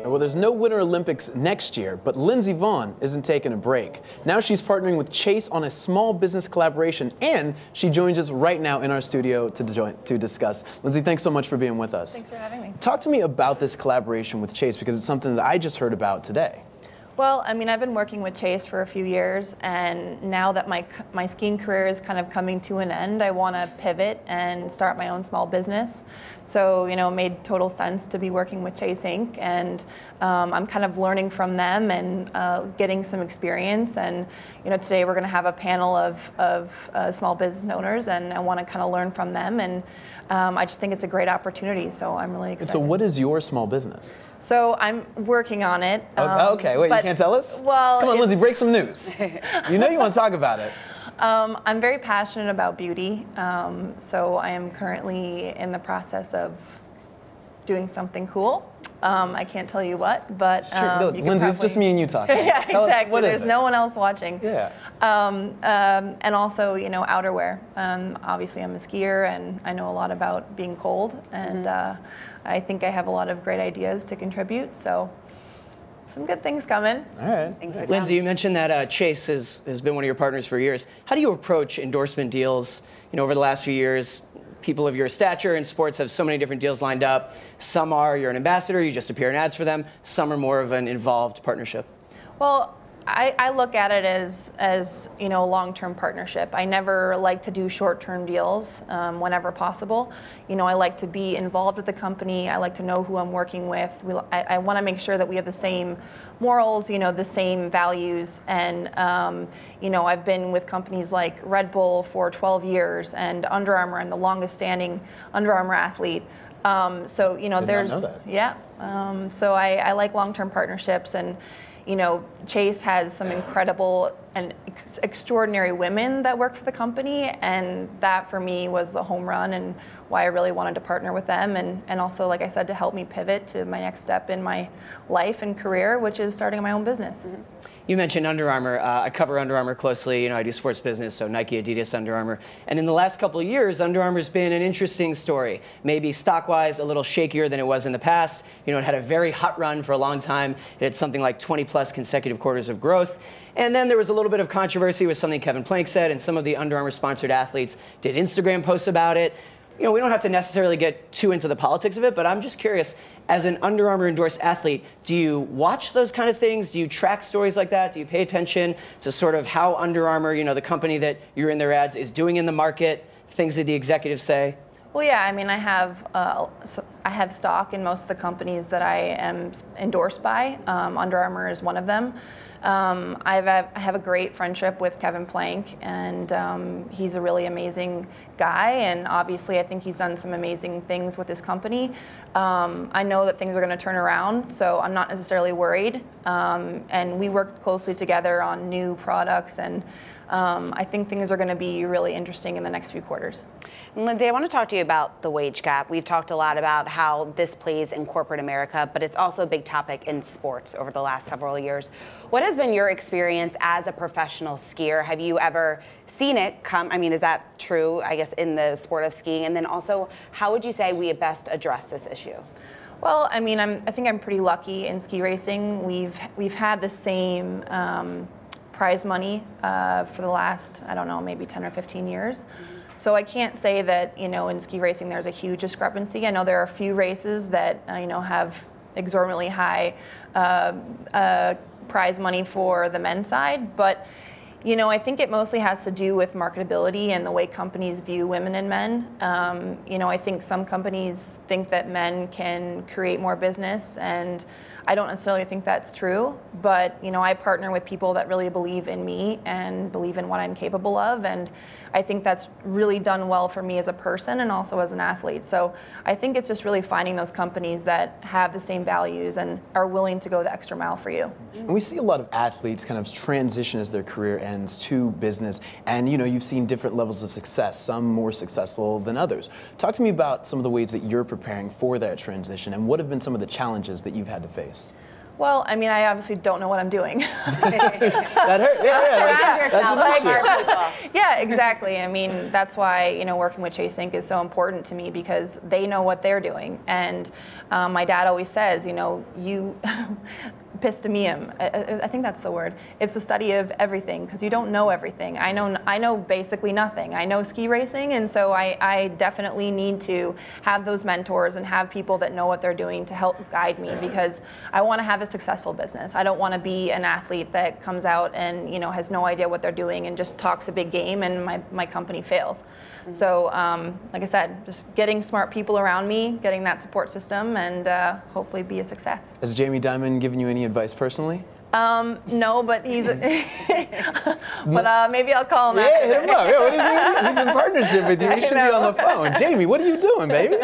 Well, there's no Winter Olympics next year, but Lindsey Vonn isn't taking a break. Now she's partnering with Chase on a small business collaboration, and she joins us right now in our studio to discuss. Lindsey, thanks so much for being with us. Thanks for having me. Talk to me about this collaboration with Chase, because it's something that I just heard about today. Well, I mean, I've been working with Chase for a few years, and now that my skiing career is kind of coming to an end, I want to pivot and start my own small business. So, you know, it made total sense to be working with Chase Inc. And I'm kind of learning from them and getting some experience. And, you know, today we're going to have a panel of small business owners, and I want to kind of learn from them. And I just think it's a great opportunity, so I'm really excited. And so what is your small business? So I'm working on it. Okay, wait, you can't tell us? Well, come on, Lindsey, break some news. You know you want to talk about it. I'm very passionate about beauty, so I am currently in the process of doing something cool. I can't tell you what, but sure. No, Lindsey, it's just me and you talking. Yeah, Tell exactly. What There's is it? no one else watching. Yeah. And also, you know, outerwear. Obviously, I'm a skier, and I know a lot about being cold, and I think I have a lot of great ideas to contribute. So. Some good things coming. All right. Lindsey, you mentioned that Chase has been one of your partners for years. How do you approach endorsement deals? You know, over the last few years, people of your stature in sports have so many different deals lined up. Some are you're an ambassador, you just appear in ads for them. Some are more of an involved partnership. Well, I look at it as you know, a long-term partnership. I never like to do short-term deals whenever possible. You know, I like to be involved with the company. I like to know who I'm working with. I want to make sure that we have the same morals, you know, the same values. And you know, I've been with companies like Red Bull for 12 years, and Under Armour, and the longest-standing Under Armour athlete. So you know, Did not know that. Yeah. So I like long-term partnerships, and you know, Chase has some incredible and extraordinary women that work for the company, and that for me was the home run and why I really wanted to partner with them, and also, like I said, to help me pivot to my next step in my life and career, which is starting my own business. Mm-hmm. You mentioned Under Armour. I cover Under Armour closely. You know, I do sports business, so Nike, Adidas, Under Armour. And in the last couple of years, Under Armour's been an interesting story. Maybe stock-wise, a little shakier than it was in the past. You know, it had a very hot run for a long time. It had something like 20-plus consecutive quarters of growth. And then there was a little bit of controversy with something Kevin Plank said, and some of the Under Armour-sponsored athletes did Instagram posts about it. You know, we don't have to necessarily get too into the politics of it, but I'm just curious, as an Under Armour endorsed athlete, do you watch those kind of things? Do you track stories like that? Do you pay attention to sort of how Under Armour, you know, the company that you're in their ads, is doing in the market, things that the executives say? Well, yeah, I mean, I have stock in most of the companies that I am endorsed by. Under Armour is one of them. I have a great friendship with Kevin Plank, and he's a really amazing guy, and obviously I think he's done some amazing things with his company. I know that things are going to turn around, so I'm not necessarily worried, and we worked closely together on new products, and I think things are going to be really interesting in the next few quarters. And Lindsey, I want to talk to you about the wage gap. We've talked a lot about how this plays in corporate America, but it's also a big topic in sports over the last several years. What has been your experience as a professional skier? Have you ever seen it come? I mean, is that true, I guess, in the sport of skiing? And then also, how would you say we best address this issue? Well, I mean, I think I'm pretty lucky in ski racing. We've had the same prize money for the last, I don't know, maybe 10 or 15 years. So I can't say that, you know, in ski racing there's a huge discrepancy. I know there are a few races that, you know, have exorbitantly high prize money for the men's side, but you know, I think it mostly has to do with marketability and the way companies view women and men. You know, I think some companies think that men can create more business, and I don't necessarily think that's true, but you know, I partner with people that really believe in me and believe in what I'm capable of, and I think that's really done well for me as a person and also as an athlete. So I think it's just really finding those companies that have the same values and are willing to go the extra mile for you. And we see a lot of athletes kind of transition as their career ends to business, and you know, you've seen different levels of success, some more successful than others. Talk to me about some of the ways that you're preparing for that transition, and what have been some of the challenges that you've had to face? Well, I mean, I obviously don't know what I'm doing. That hurt. Surround yourself with smart people. Yeah, exactly. I mean, that's why, you know, working with Chase Inc. is so important to me, because they know what they're doing. And my dad always says, you know, epistemium, I think that's the word. It's the study of everything, because you don't know everything. I know basically nothing. I know ski racing, and so I definitely need to have those mentors and have people that know what they're doing to help guide me, because I want to have a successful business. I don't want to be an athlete that comes out and, you know, has no idea what they're doing and just talks a big game and my company fails. So, like I said, just getting smart people around me, getting that support system, and hopefully be a success. Has Jamie Dimon given you any advice personally? No, but he's. But maybe I'll call him. Yeah, hit him up. Yeah, what is he? He's in partnership with you. He should be on the phone. Jamie, what are you doing, baby?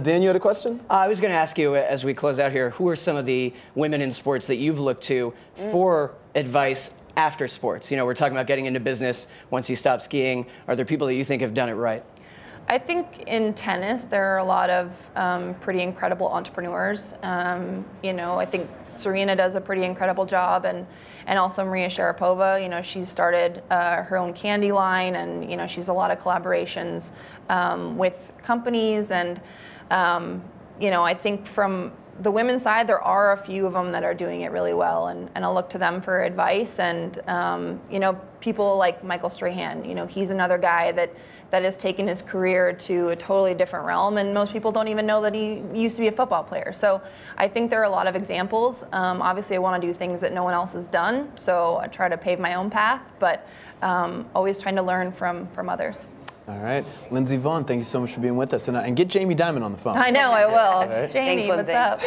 Dan, you had a question? I was going to ask you, as we close out here, who are some of the women in sports that you've looked to for advice after sports? You know, we're talking about getting into business once you stop skiing. Are there people that you think have done it right? I think in tennis, there are a lot of pretty incredible entrepreneurs. You know, I think Seana does a pretty incredible job, and also Maria Sharapova. You know, she's started her own candy line, and, you know, she's a lot of collaborations with companies. And, you know, I think from the women's side, there are a few of them that are doing it really well, and I'll look to them for advice. And, you know, people like Michael Strahan, you know, he's another guy that has taken his career to a totally different realm, and most people don't even know that he used to be a football player. So I think there are a lot of examples. Obviously, I want to do things that no one else has done, so I try to pave my own path, but always trying to learn from others. All right. Lindsey Vonn, thank you so much for being with us. And get Jamie Dimon on the phone. I know, I will. Right. Jamie, Thanks, what's up?